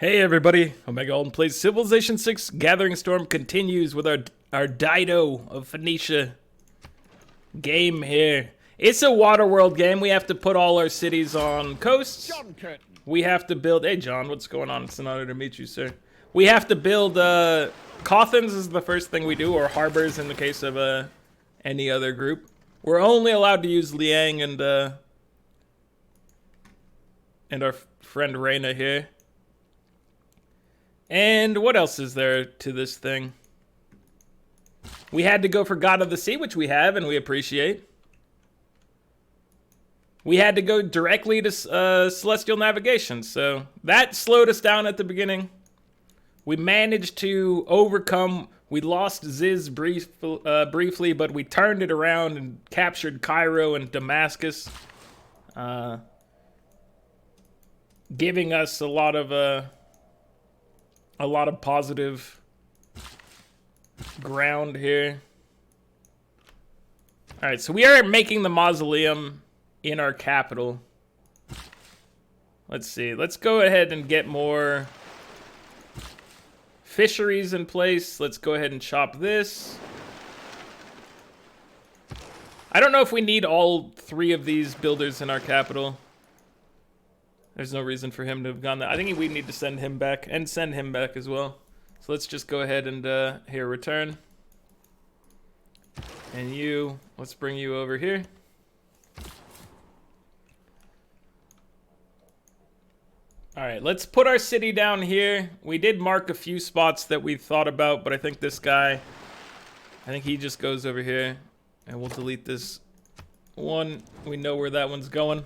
Hey everybody, Omega Alden plays Civilization 6 Gathering Storm continues with our Dido of Phoenicia game here. It's a water world game. We have to put all our cities on coasts. John Curtin. We have to build... Hey John, what's going on? It's an honor to meet you, sir. We have to build... Cothins is the first thing we do, or harbors in the case of any other group. We're only allowed to use Liang and our friend Reyna here. And what else is there to this thing? We had to go for God of the Sea, which we have and we appreciate. We had to go directly to Celestial Navigation, so that slowed us down at the beginning. We managed to overcome... We lost Ziz briefly, but we turned it around and captured Cairo and Damascus. Giving us a lot of positive ground here. Alright, so we are making the mausoleum in our capital. Let's see. Let's go ahead and get more fisheries in place. Let's go ahead and chop this. I don't know if we need all three of these builders in our capital. There's no reason for him to have gone there. I think we need to send him back and send him back as well. So let's just go ahead and here, return. And you, let's bring you over here. All right, let's put our city down here. We did mark a few spots that we thought about, but I think this guy, I think he just goes over here. And we'll delete this one. We know where that one's going.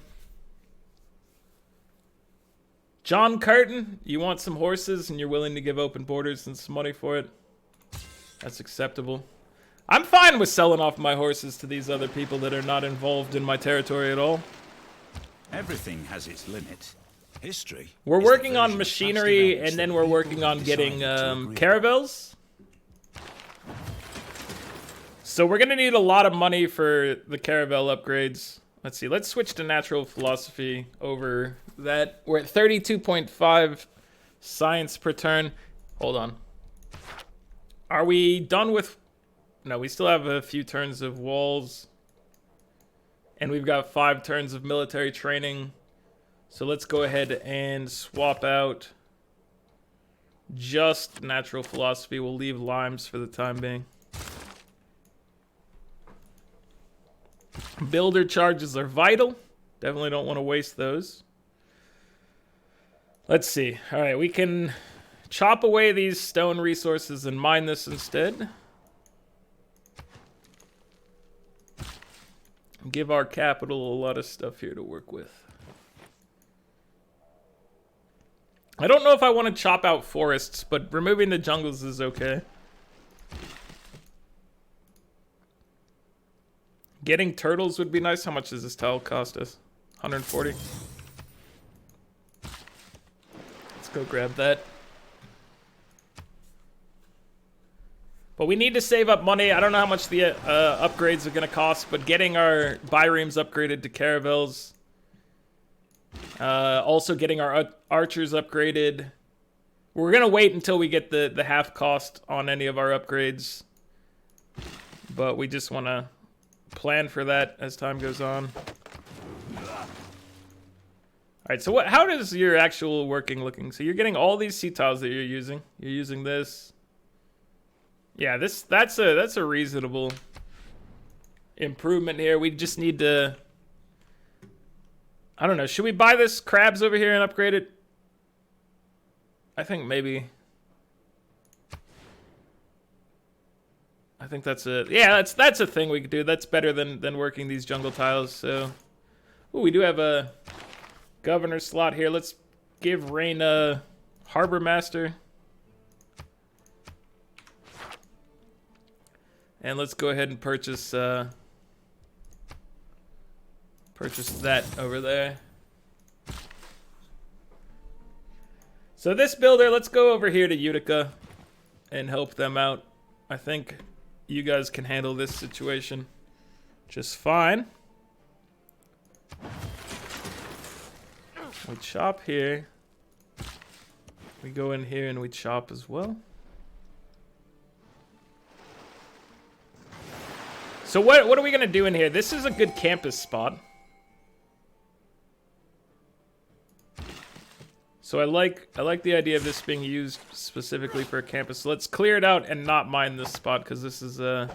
John Curtin, you want some horses and you're willing to give open borders and some money for it? That's acceptable. I'm fine with selling off my horses to these other people that are not involved in my territory at all. Everything has its limit. History. We're working on machinery and then we're working on getting caravels. So we're gonna need a lot of money for the caravel upgrades. Let's see, let's switch to natural philosophy over that. We're at 32.5 science per turn. Hold on. Are we done with... No, we still have a few turns of walls. And we've got 5 turns of military training. So let's go ahead and swap out just natural philosophy. We'll leave limes for the time being. Builder charges are vital. Definitely don't want to waste those. Let's see. All right, we can chop away these stone resources and mine this instead. Give our capital a lot of stuff here to work with. I don't know if I want to chop out forests, but removing the jungles is okay. Getting turtles would be nice. How much does this tile cost us? 140. Let's go grab that. But we need to save up money. I don't know how much the upgrades are going to cost, but getting our biremes upgraded to caravels. Also getting our archers upgraded. We're going to wait until we get the half cost on any of our upgrades. But we just want to plan for that as time goes on. Alright, so how does your actual working looking? So you're getting all these sea tiles that you're using. You're using this. Yeah, that's a reasonable improvement here. We just need to... I don't know. Should we buy this crabs over here and upgrade it? I think maybe. I think that's a... Yeah, that's a thing we could do. That's better than working these jungle tiles, so... Ooh, we do have a governor slot here. Let's give Reyna Harbor Master. And let's go ahead and purchase that over there. So this builder, let's go over here to Utica and help them out. I think you guys can handle this situation just fine. We chop here. We go in here and we chop as well. So what are we gonna do in here? This is a good campus spot. So I like the idea of this being used specifically for a campus. So let's clear it out and not mine this spot because this is a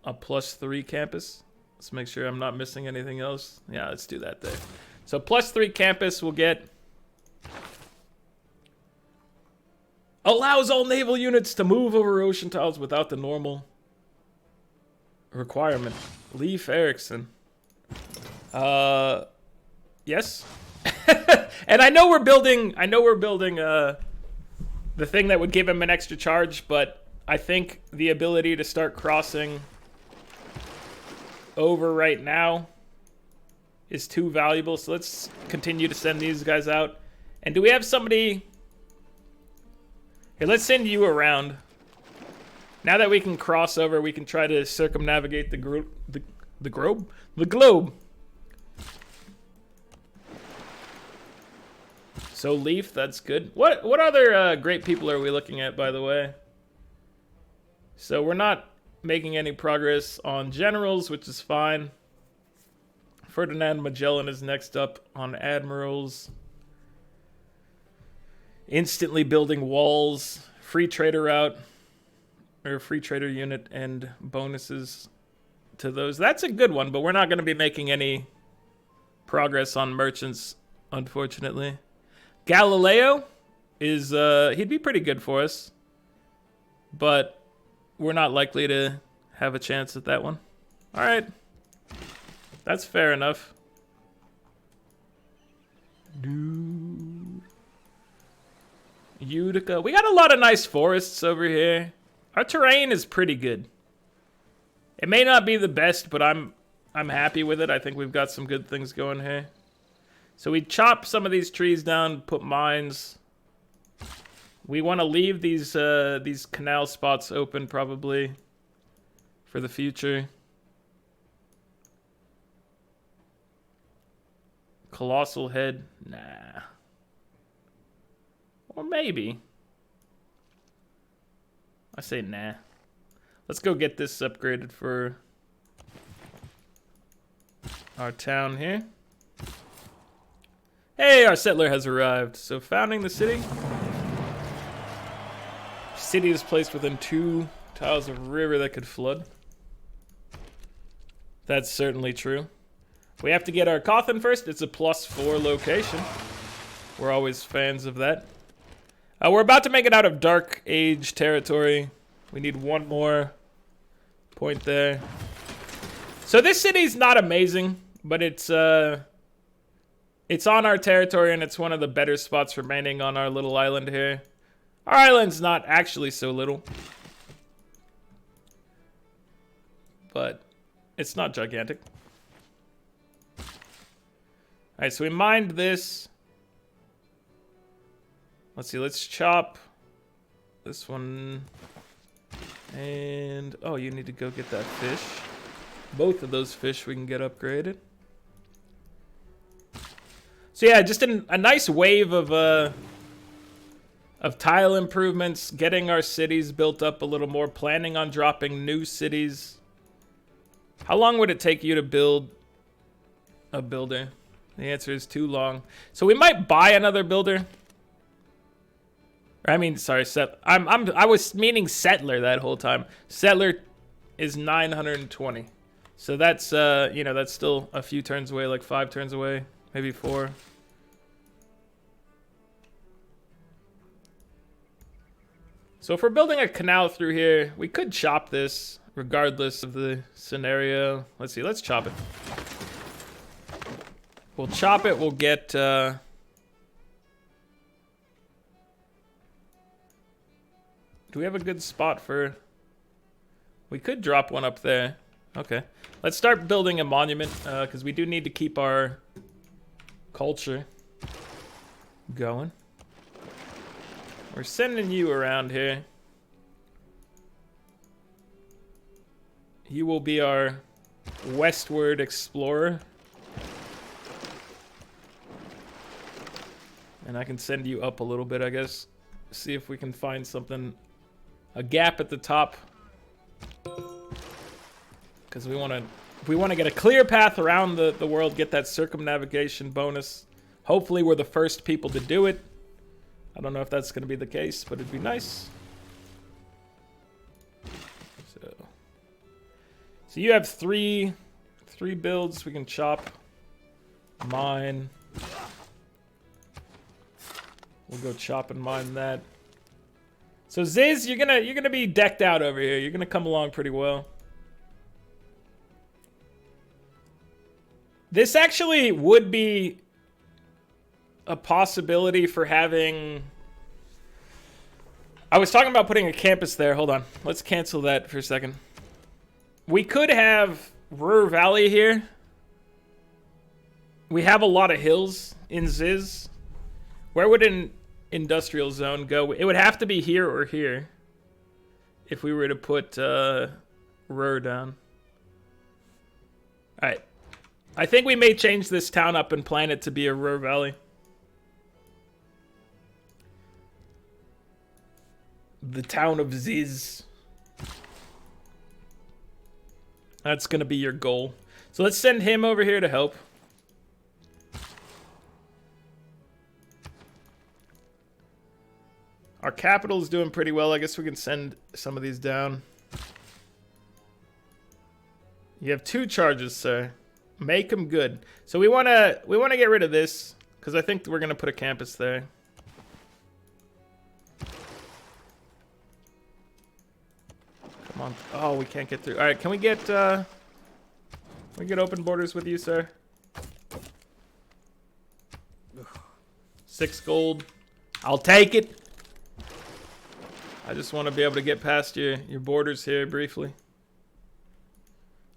+3 campus. Let's make sure I'm not missing anything else. Yeah, let's do that there. So +3 campus will get allows all naval units to move over ocean tiles without the normal requirement. Leif Erikson. Yes. And I know we're building the thing that would give him an extra charge, but I think the ability to start crossing over right now is too valuable. So let's continue to send these guys out. And do we have somebody? Here, let's send you around. Now that we can cross over, we can try to circumnavigate the globe. So Leaf, that's good. What other great people are we looking at, by the way? So we're not making any progress on generals, which is fine. Ferdinand Magellan is next up on admirals. Instantly building walls, free trader route, or free trader unit, and bonuses to those. That's a good one, but we're not going to be making any progress on merchants, unfortunately. Galileo is, he'd be pretty good for us, but we're not likely to have a chance at that one. All right. That's fair enough. Utica. We got a lot of nice forests over here. Our terrain is pretty good. It may not be the best, but I'm happy with it. I think we've got some good things going here. So we chop some of these trees down, put mines. We want to leave these canal spots open probably for the future. Colossal head, nah. Or maybe. I say nah. Let's go get this upgraded for our town here. Hey, our settler has arrived. So founding the city. City is placed within 2 tiles of river that could flood. That's certainly true. We have to get our Cawthon first. It's a +4 location. We're always fans of that. We're about to make it out of Dark Age territory. We need one more point there. So this city's not amazing, but it's on our territory and it's one of the better spots remaining on our little island here. Our island's not actually so little, but it's not gigantic. All right, so we mined this. Let's see, let's chop this one. And, oh, you need to go get that fish. Both of those fish we can get upgraded. So yeah, just a nice wave of tile improvements, getting our cities built up a little more, planning on dropping new cities. How long would it take you to build a builder? The answer is too long. So we might buy another builder. I mean, sorry, I was meaning settler that whole time. Settler is 920. So that's, you know, that's still a few turns away, like 5 turns away, maybe 4. So if we're building a canal through here, we could chop this regardless of the scenario. Let's see, let's chop it. We'll chop it, we'll get, do we have a good spot for, we could drop one up there. Okay, let's start building a monument, because we do need to keep our culture going. We're sending you around here. You will be our westward explorer. And I can send you up a little bit, I guess. See if we can find something. A gap at the top. Because we want to get a clear path around the world, get that circumnavigation bonus. Hopefully we're the first people to do it. I don't know if that's going to be the case, but it'd be nice. So you have three builds we can chop. Mine. We'll go chop and mine that. So Ziz, you're gonna be decked out over here. You're gonna come along pretty well. This actually would be a possibility for having... I was talking about putting a campus there. Hold on. Let's cancel that for a second. We could have Ruhr Valley here. We have a lot of hills in Ziz. Where would an industrial zone go? It would have to be here or here if we were to put Ruhr down. Alright. I think we may change this town up and plan it to be a Ruhr Valley. The town of Ziz. That's going to be your goal. So let's send him over here to help. Our capital is doing pretty well. I guess we can send some of these down. You have 2 charges, sir. Make them good. So we want to get rid of this because I think we're going to put a campus there. Come on. Oh, we can't get through. All right, can we get open borders with you, sir? 6 gold. I'll take it. I just want to be able to get past your borders here briefly.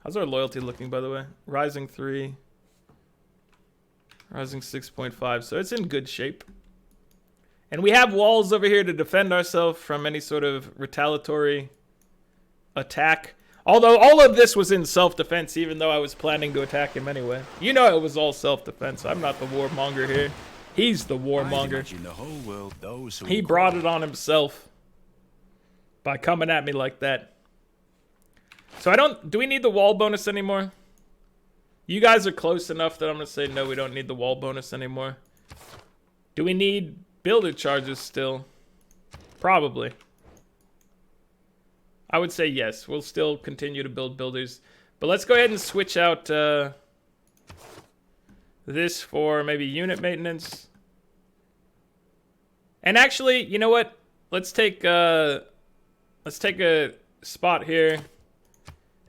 How's our loyalty looking, by the way? Rising 3. Rising 6.5. So it's in good shape. And we have walls over here to defend ourselves from any sort of retaliatory attack. Although all of this was in self-defense, even though I was planning to attack him anyway. You know it was all self-defense. I'm not the warmonger here. He's the warmonger. The whole world, those who he brought it on himself by coming at me like that. So do we need the wall bonus anymore? You guys are close enough that I'm going to say no, we don't need the wall bonus anymore. Do we need builder charges still? Probably. I would say yes. We'll still continue to build builders. But let's go ahead and switch out this for maybe unit maintenance. And actually, you know what? Let's take a spot here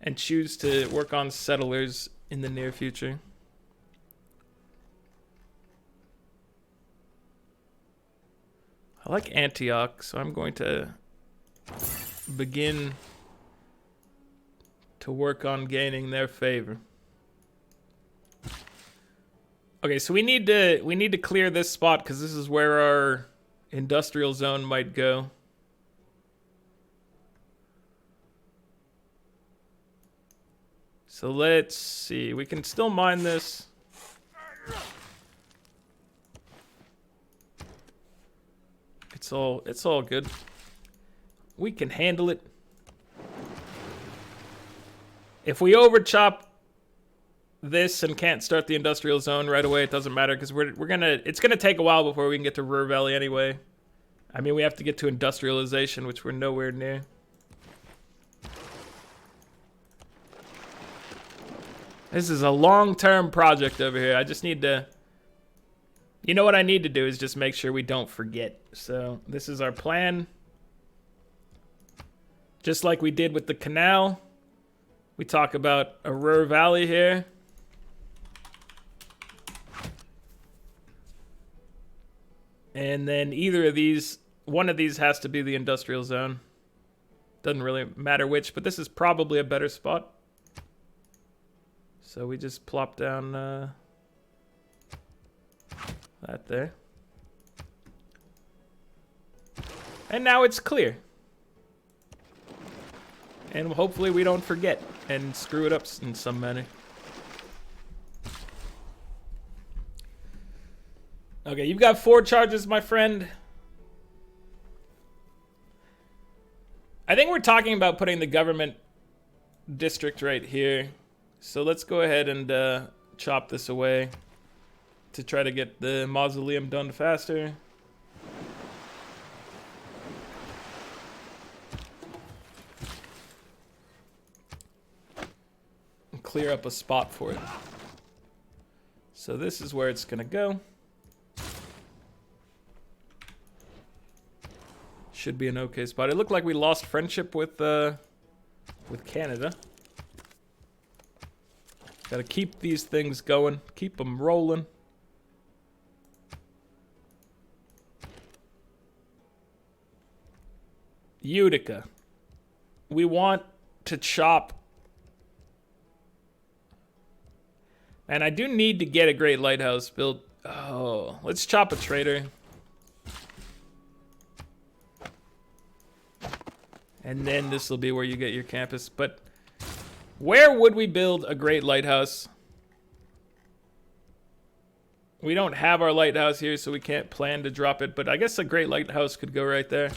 and choose to work on settlers in the near future. I like Antioch, so I'm going to begin to work on gaining their favor. Okay, so we need to clear this spot because this is where our industrial zone might go. So let's see. We can still mine this. It's all good. We can handle it. If we over chop this and can't start the industrial zone right away, it doesn't matter because it's gonna take a while before we can get to Ruhr Valley anyway. I mean, we have to get to industrialization, which we're nowhere near. This is a long-term project over here. I just need to... You know what I need to do is just make sure we don't forget. So this is our plan. Just like we did with the canal. We talk about a Ruhr Valley here. And then either of these, one of these has to be the industrial zone. Doesn't really matter which, but this is probably a better spot. So we just plop down that there. And now it's clear. And hopefully we don't forget and screw it up in some manner. Okay, you've got 4 charges, my friend. I think we're talking about putting the government district right here. So let's go ahead and chop this away to try to get the mausoleum done faster. And clear up a spot for it. So this is where it's gonna go. Should be an okay spot. It looked like we lost friendship with Canada. Gotta keep these things going. Keep them rolling. Utica. We want to chop. And I do need to get a great lighthouse built. Oh, let's chop a trader. And then this will be where you get your campus. But where would we build a great lighthouse? We don't have our lighthouse here, so we can't plan to drop it. But I guess a great lighthouse could go right there.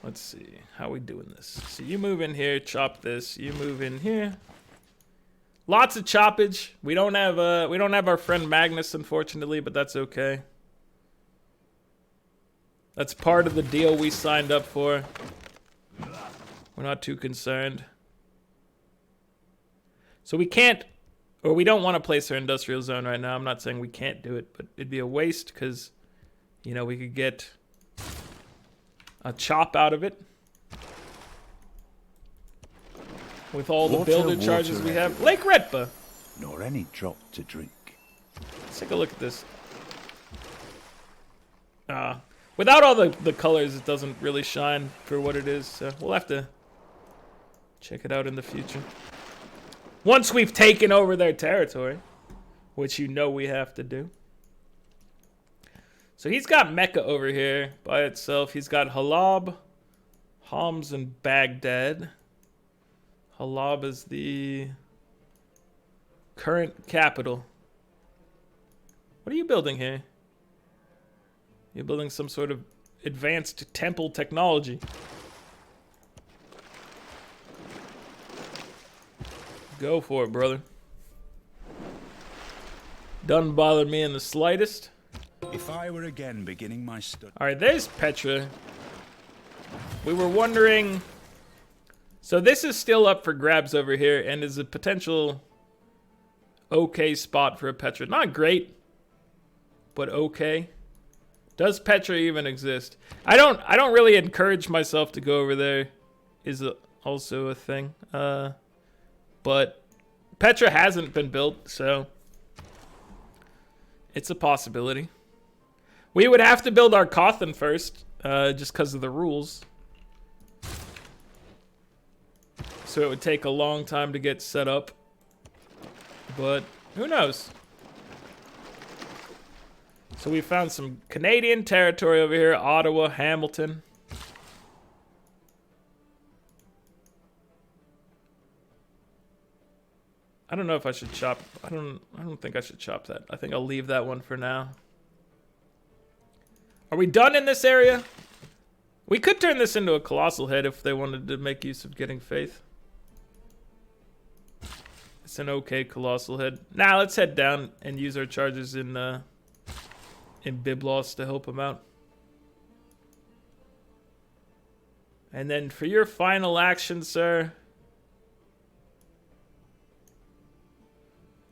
Let's see. How are we doing this? So you move in here, chop this. You move in here. Lots of choppage. We don't have our friend Magnus, unfortunately, but that's okay. That's part of the deal we signed up for. We're not too concerned. So we can't, or we don't want to place our industrial zone right now. I'm not saying we can't do it, but it'd be a waste because, you know, we could get a chop out of it. With all the builder charges we have. Lake Retba. Nor any drop to drink. Let's take a look at this. Without all the colors, it doesn't really shine for what it is. So we'll have to check it out in the future. Once we've taken over their territory, which you know we have to do. So he's got Mecca over here by itself. He's got Halab, Homs, and Baghdad. Halab is the current capital. What are you building here? You're building some sort of advanced temple technology. Go for it, brother. Doesn't bother me in the slightest. If I were again beginning my study. Alright, there's Petra. We were wondering. So this is still up for grabs over here and is a potential okay spot for a Petra. Not great, but okay. Does Petra even exist? I don't really encourage myself to go over there. Is also a thing. But Petra hasn't been built, so it's a possibility. We would have to build our Cawthon first, just because of the rules. So it would take a long time to get set up. But who knows? So we found some Canadian territory over here. Ottawa, Hamilton. I don't know if I should chop. I don't think I should chop that. I think I'll leave that one for now. Are we done in this area? We could turn this into a colossal head if they wanted to make use of getting faith. It's an okay colossal head. Nah, let's head down and use our charges in Byblos to help him out. And then for your final action, sir,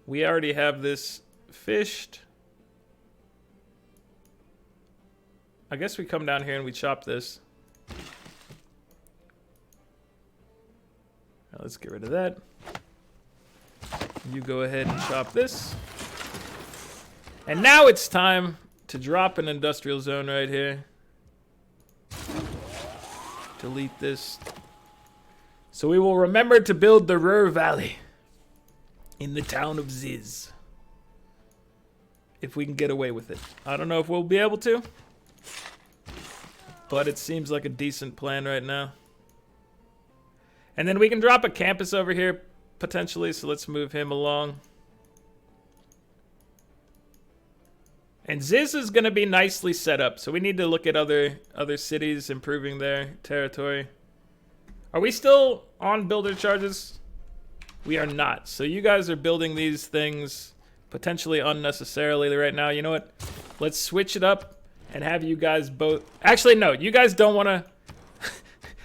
we already have this fished. I guess we come down here and we chop this. Now let's get rid of that. You go ahead and chop this. And now it's time to drop an industrial zone right here. Delete this. So we will remember to build the Ruhr Valley in the town of Ziz. If we can get away with it. I don't know if we'll be able to. But it seems like a decent plan right now. And then we can drop a campus over here. potentially, so let's move him along. And Ziz is going to be nicely set up, so we need to look at other cities improving their territory. Are we still on builder charges? We are not. So you guys are building these things potentially unnecessarily right now. You know what? Let's switch it up and have you guys both... Actually, no. You guys don't want to...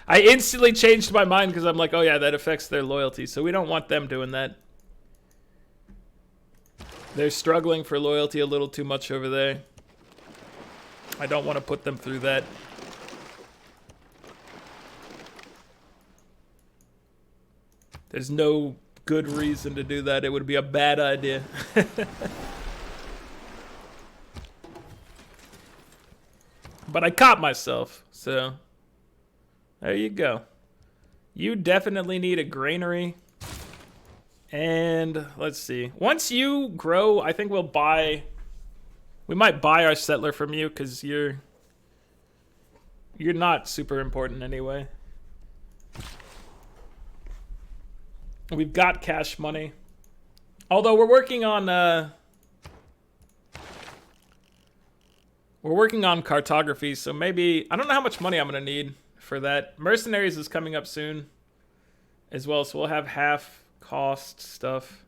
I instantly changed my mind because I'm like, oh yeah, that affects their loyalty. So we don't want them doing that. They're struggling for loyalty a little too much over there. I don't want to put them through that. There's no good reason to do that. It would be a bad idea. But I caught myself, so there you go. You definitely need a granary. And let's see. Once you grow, I think we'll buy... We might buy our settler from you because you're not super important anyway. We've got cash money. Although we're working on cartography, so maybe I don't know how much money I'm gonna need for that. Mercenaries is coming up soon as well, so we'll have half cost stuff.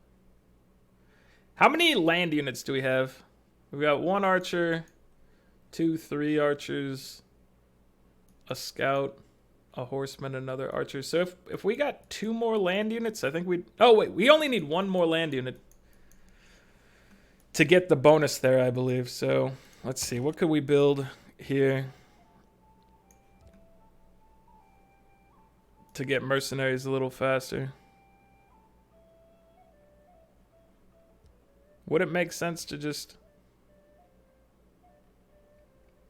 How many land units do we have? We've got 1 archer, 2, 3 archers, a scout, a horseman, another archer. So if we got 2 more land units, I think we'd... Oh, wait. We only need 1 more land unit to get the bonus there, I believe. So let's see. What could we build here to get mercenaries a little faster? Would it make sense to just...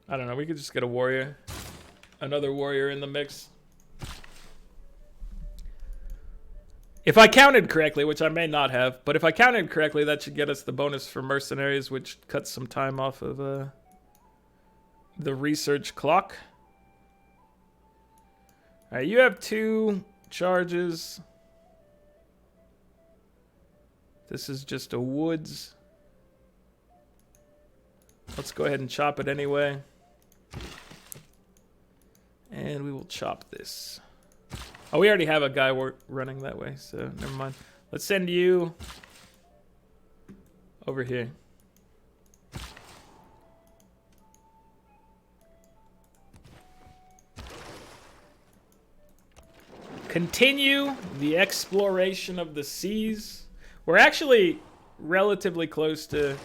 I don't know. We could just get a warrior. Another warrior in the mix. If I counted correctly, which I may not have, but if I counted correctly, that should get us the bonus for mercenaries, which cuts some time off of the research clock. All right, you have 2 charges. This is just a woods. Let's go ahead and chop it anyway. And we will chop this. Oh, we already have a guy running that way, so never mind. Let's send you over here. Continue the exploration of the seas. We're actually relatively close to...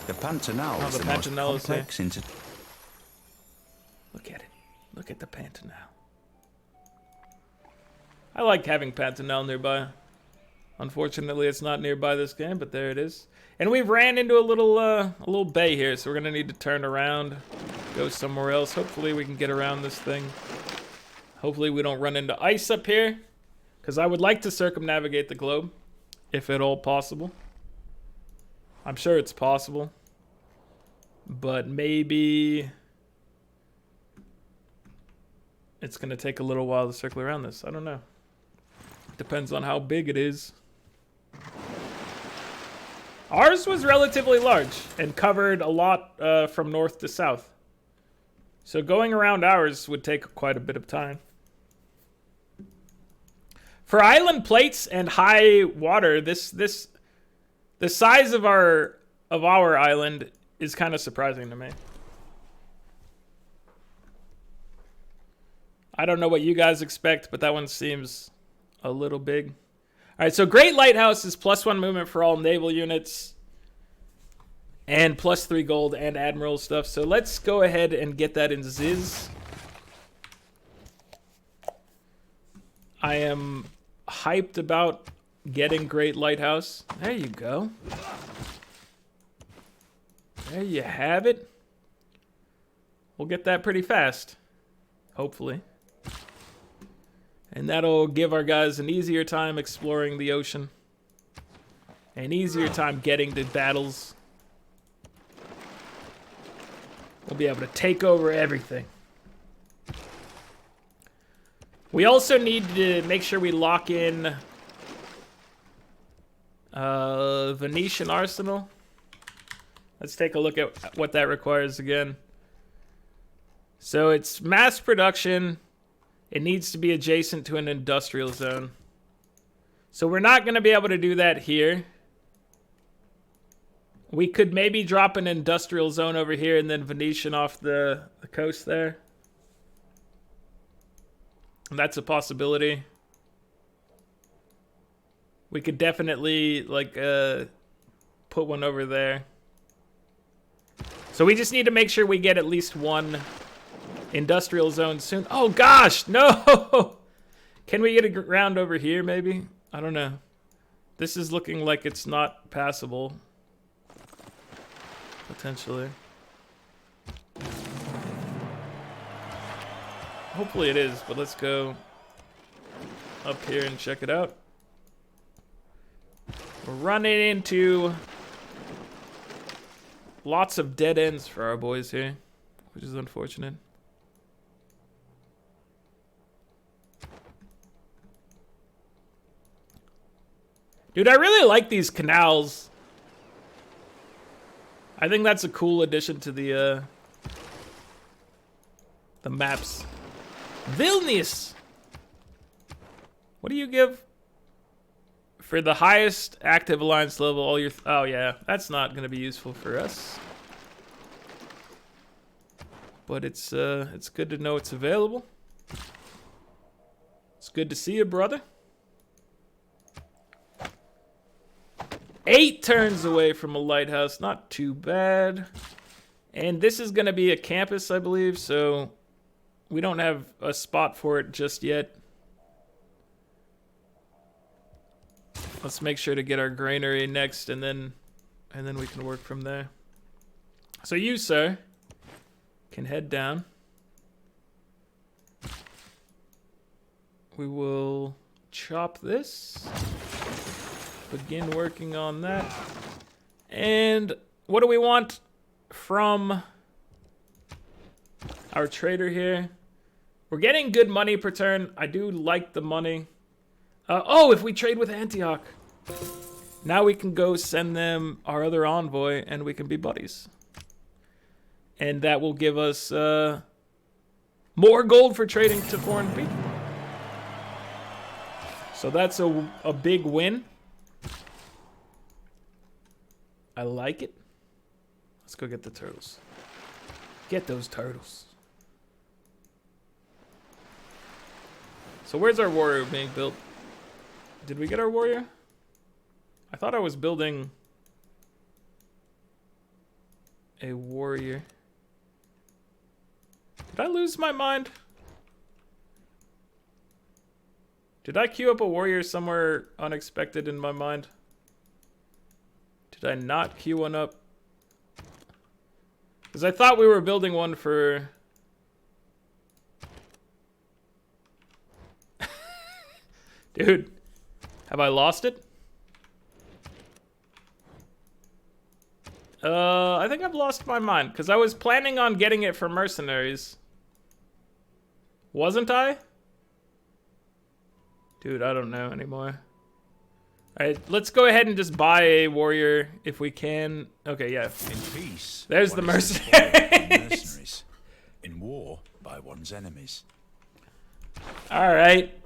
The Pantanal Oh, is the the most Pantanal is complex Look at it. Look at the Pantanal. I like having Pantanal nearby. Unfortunately, it's not nearby this game, but there it is. And we ran into a little bay here, so we're gonna need to turn around, go somewhere else. Hopefully, we can get around this thing. Hopefully, we don't run into ice up here, because I would like to circumnavigate the globe, if at all possible. I'm sure it's possible, but maybe it's going to take a little while to circle around this. I don't know. Depends on how big it is. Ours was relatively large and covered a lot from north to south. So going around ours would take quite a bit of time. For island plates and high water, the size of our island is kind of surprising to me. I don't know what you guys expect, but that one seems a little big. All right, so Great Lighthouse is +1 movement for all naval units and +3 gold and admiral stuff. So let's go ahead and get that in Ziz. I am hyped about getting Great Lighthouse. There you go. There you have it. We'll get that pretty fast, hopefully. And that'll give our guys an easier time exploring the ocean. An easier time getting to battles. We'll be able to take over everything. We also need to make sure we lock in Venetian arsenal. Let's take a look at what that requires again. So it's mass production. It needs to be adjacent to an industrial zone. So we're not going to be able to do that here. We could maybe drop an industrial zone over here and then Venetian off the coast there. That's a possibility. We could definitely like put one over there. So we just need to make sure we get at least one industrial zone soon. Oh gosh, no! Can we get a ground over here maybe? I don't know. This is looking like it's not passable. Potentially. Hopefully it is, but let's go up here and check it out. We're running into lots of dead ends for our boys here, which is unfortunate. Dude, I really like these canals. I think that's a cool addition to the maps. Vilnius! What do you give? For the highest active alliance level, all your... oh, yeah. That's not going to be useful for us. But it's good to know it's available. It's good to see you, brother. 8 turns away from a lighthouse. Not too bad. And this is going to be a campus, I believe, so we don't have a spot for it just yet. Let's make sure to get our granary next, and then we can work from there. So you, sir, can head down. We will chop this. Begin working on that. And what do we want from our trader here? We're getting good money per turn. I do like the money. Oh, if we trade with Antioch. Now we can go send them our other envoy and we can be buddies. And that will give us more gold for trading to foreign people. So that's a big win. I like it. Let's go get the turtles. Get those turtles. So where's our warrior being built? Did we get our warrior? I thought I was building a warrior. Did I lose my mind? Did I queue up a warrior somewhere unexpected in my mind? Did I not queue one up? Because I thought we were building one for... Dude, have I lost it? I think I've lost my mind, because I was planning on getting it for mercenaries. Wasn't I? Dude, I don't know anymore. Alright, let's go ahead and just buy a warrior if we can. Okay, yeah. In peace, there's the mercenaries. In war, by one's enemies. Alright.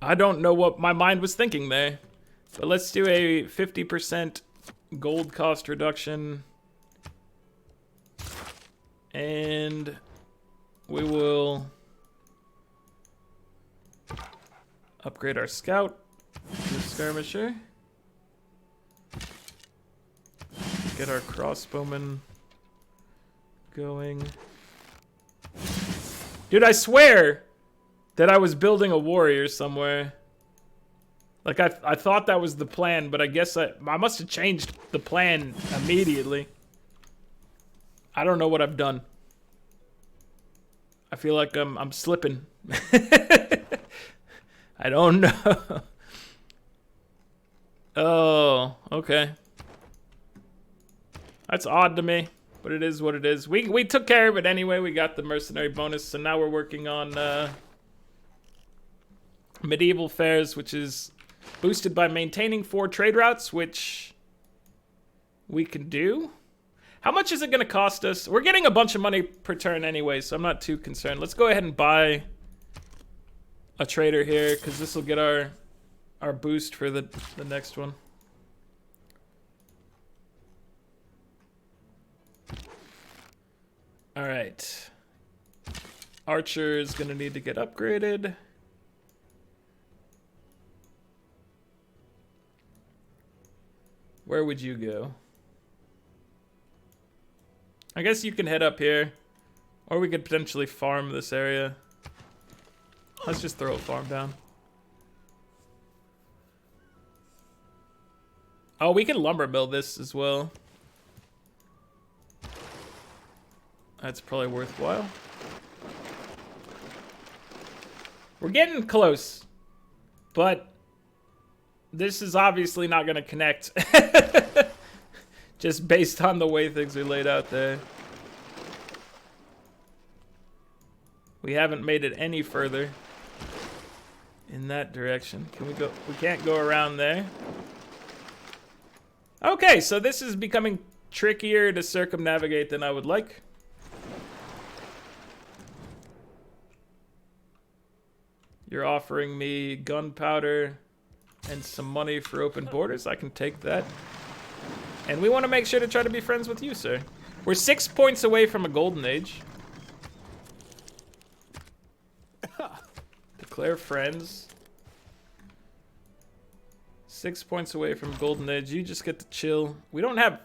I don't know what my mind was thinking there. But let's do a 50% gold cost reduction. And we will upgrade our scout. The skirmisher. Get our crossbowmen going. Dude, I swear that I was building a warrior somewhere. Like, I thought that was the plan, but I guess I must have changed the plan immediately. I don't know what I've done. I feel like I'm slipping. I don't know. Oh, okay. That's odd to me, but it is what it is. We took care of it anyway. We got the mercenary bonus, so now we're working on Medieval fairs, which is boosted by maintaining 4 trade routes, which we can do. How much is it going to cost us? We're getting a bunch of money per turn anyway, so I'm not too concerned. Let's go ahead and buy a trader here, because this will get our boost for the next one. All right. Archer is going to need to get upgraded. Where would you go? I guess you can head up here. Or we could potentially farm this area. Let's just throw a farm down. Oh, we can lumber mill this as well. That's probably worthwhile. We're getting close. But this is obviously not going to connect. Just based on the way things are laid out there. We haven't made it any further in that direction. Can we go? We can't go around there. Okay, so this is becoming trickier to circumnavigate than I would like. You're offering me gunpowder and some money for open borders. I can take that. And we want to make sure to try to be friends with you, sir. We're 6 points away from a golden age. Declare friends. 6 points away from golden age. You just get to chill. We don't have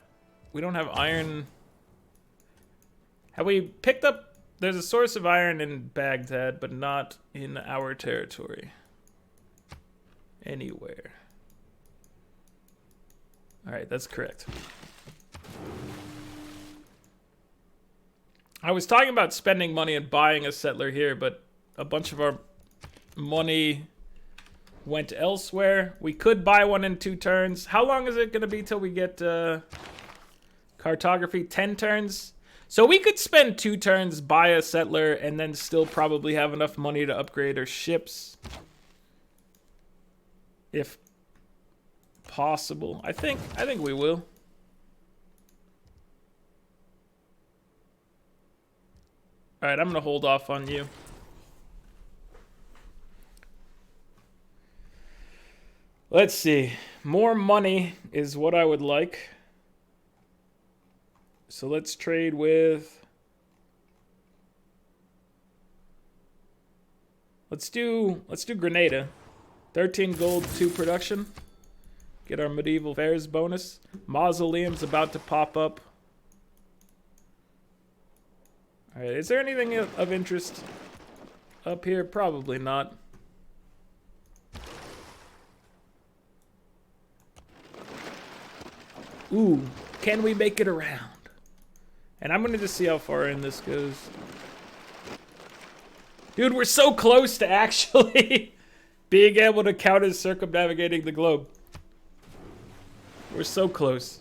iron. Have we picked up? There's a source of iron in Baghdad, but not in our territory. Anywhere. Alright, that's correct. I was talking about spending money and buying a settler here, but a bunch of our money went elsewhere. We could buy one in 2 turns. How long is it going to be till we get cartography? 10 turns? So we could spend 2 turns, buy a settler, and then still probably have enough money to upgrade our ships. If possible. I think we will. Alright, I'm gonna hold off on you. Let's see. More money is what I would like. So let's trade with... Let's do Grenada. 13 gold, 2 production. Get our medieval fairs bonus. Mausoleum's about to pop up. Alright, is there anything of interest up here? Probably not. Ooh, can we make it around? And I'm gonna just see how far in this goes. Dude, we're so close to actually being able to count as circumnavigating the globe. We're so close.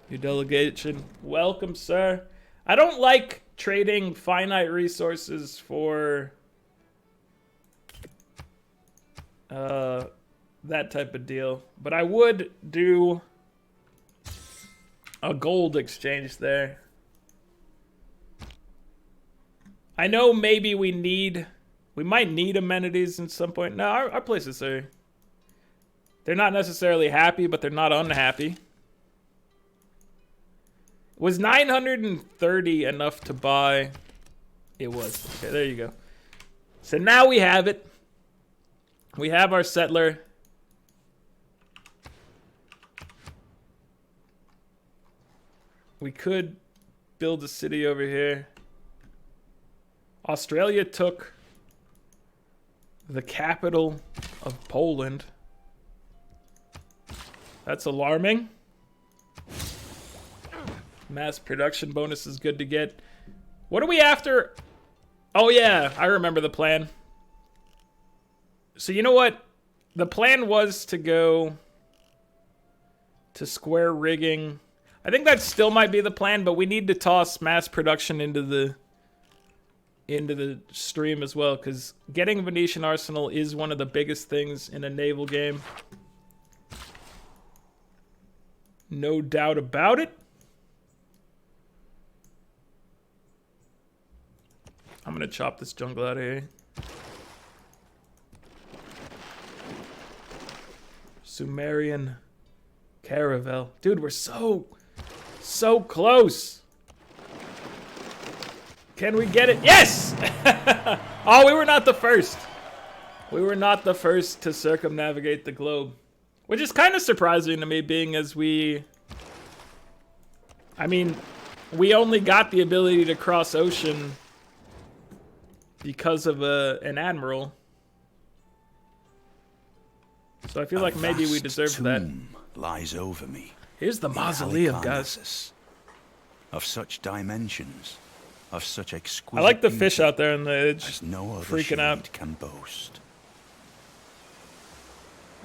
Your delegation. Welcome, sir. I don't like trading finite resources for that type of deal. But I would do a gold exchange there. I know maybe we might need amenities at some point. No, our places are... They're not necessarily happy, but they're not unhappy. Was 930 enough to buy? It was. Okay, there you go. So now we have it. We have our settler. We could build a city over here. Australia took the capital of Poland. That's alarming. Mass production bonus is good to get. What are we after? Oh yeah, I remember the plan. So you know what? The plan was to go to square rigging. I think that still might be the plan, but we need to toss mass production into into the stream as well, because getting a Venetian arsenal is one of the biggest things in a naval game. No doubt about it. I'm gonna chop this jungle out of here. Sumerian caravel. Dude, we're so close. Can we get it? Yes! Oh, we were not the first. We were not the first to circumnavigate the globe. Which is kind of surprising to me, being as we only got the ability to cross ocean because of an admiral. So I feel like maybe we deserve that. Lies over me. Here's the mausoleum, guys. Of such dimensions, of such exquisite. I like the fish out there on the edge, as no other freaking out. can boast.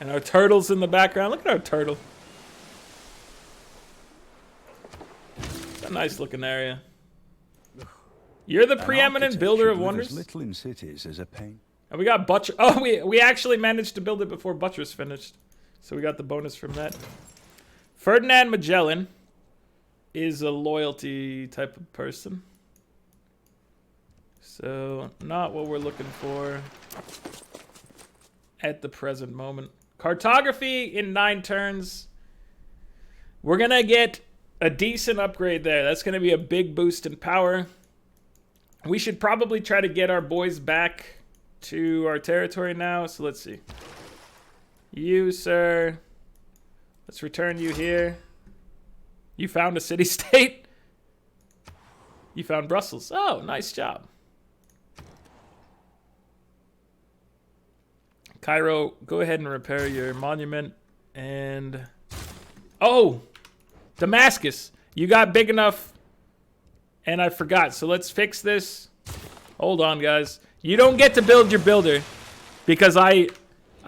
And our turtle's in the background. Look at our turtle. It's a nice looking area. You're the preeminent builder of wonders. Little in cities as a pain. And we got Buttress. Oh, we actually managed to build it before Buttress finished. So we got the bonus from that. Ferdinand Magellan is a loyalty type of person. So not what we're looking for at the present moment. Cartography in 9 turns. We're going to get a decent upgrade there. That's going to be a big boost in power. We should probably try to get our boys back to our territory now. So let's see. You, sir. Let's return you here. You found a city-state? You found Brussels. Oh, nice job. Cairo, go ahead and repair your monument. And... oh! Damascus. You got big enough... and I forgot. So let's fix this. Hold on, guys. You don't get to build your builder. Because I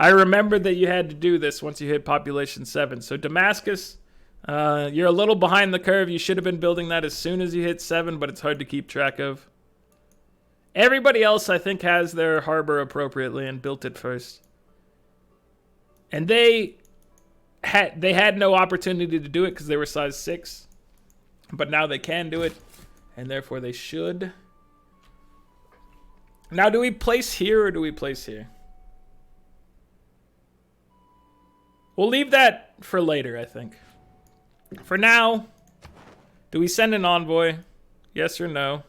remembered that you had to do this once you hit population 7. So Damascus, you're a little behind the curve. You should have been building that as soon as you hit 7, but it's hard to keep track of. Everybody else, I think, has their harbor appropriately and built it first. And they had no opportunity to do it because they were size 6. But now they can do it, and therefore they should. Now, do we place here or do we place here? We'll leave that for later, I think. For now, do we send an envoy? Yes or no?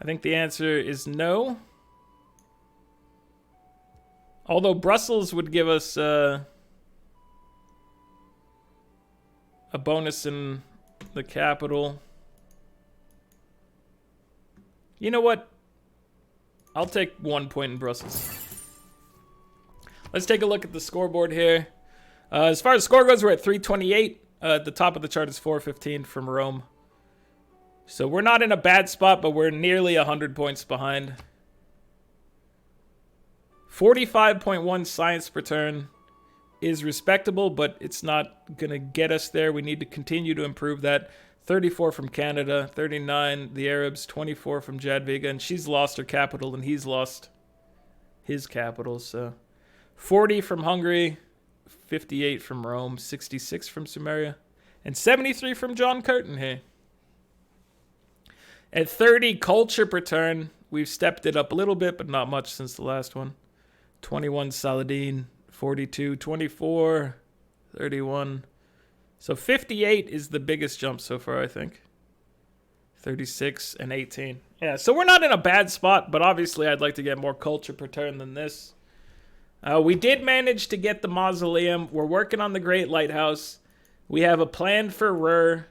I think the answer is no. Although Brussels would give us a bonus in the capital. You know what? I'll take 1 point in Brussels. Let's take a look at the scoreboard here. As far as score goes, we're at 328. At the top of the chart is 415 from Rome. So we're not in a bad spot, but we're nearly 100 points behind. 45.1 science per turn is respectable, but it's not going to get us there. We need to continue to improve that. 34 from Canada, 39 the Arabs, 24 from Jadwiga, and she's lost her capital and he's lost his capital. So 40 from Hungary, 58 from Rome, 66 from Sumeria, and 73 from John Curtin here. At 30 culture per turn, we've stepped it up a little bit, but not much since the last one. 21 Saladin, 42, 24, 31. So 58 is the biggest jump so far, I think. 36 and 18. Yeah, so we're not in a bad spot, but obviously I'd like to get more culture per turn than this. We did manage to get the mausoleum. We're working on the Great Lighthouse. We have a plan for Ruhr.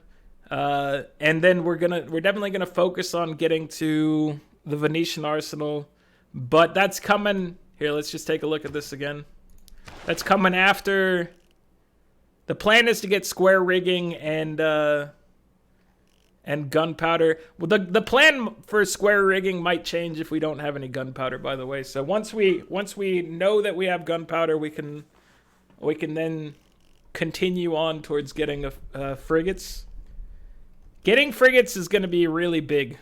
And then we're definitely gonna focus on getting to the Venetian arsenal. But that's coming. Here, let's just take a look at this again. That's coming after. The plan is to get square rigging and gunpowder. Well, the plan for square rigging might change if we don't have any gunpowder, by the way. So once we know that we have gunpowder, we can then continue on towards getting frigates. Getting frigates is going to be really big.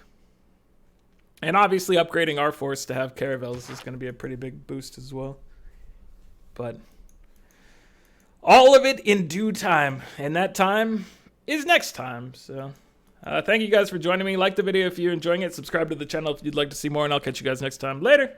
And obviously upgrading our force to have caravels is going to be a pretty big boost as well. But all of it in due time. And that time is next time. So thank you guys for joining me. Like the video if you're enjoying it. Subscribe to the channel if you'd like to see more. And I'll catch you guys next time. Later.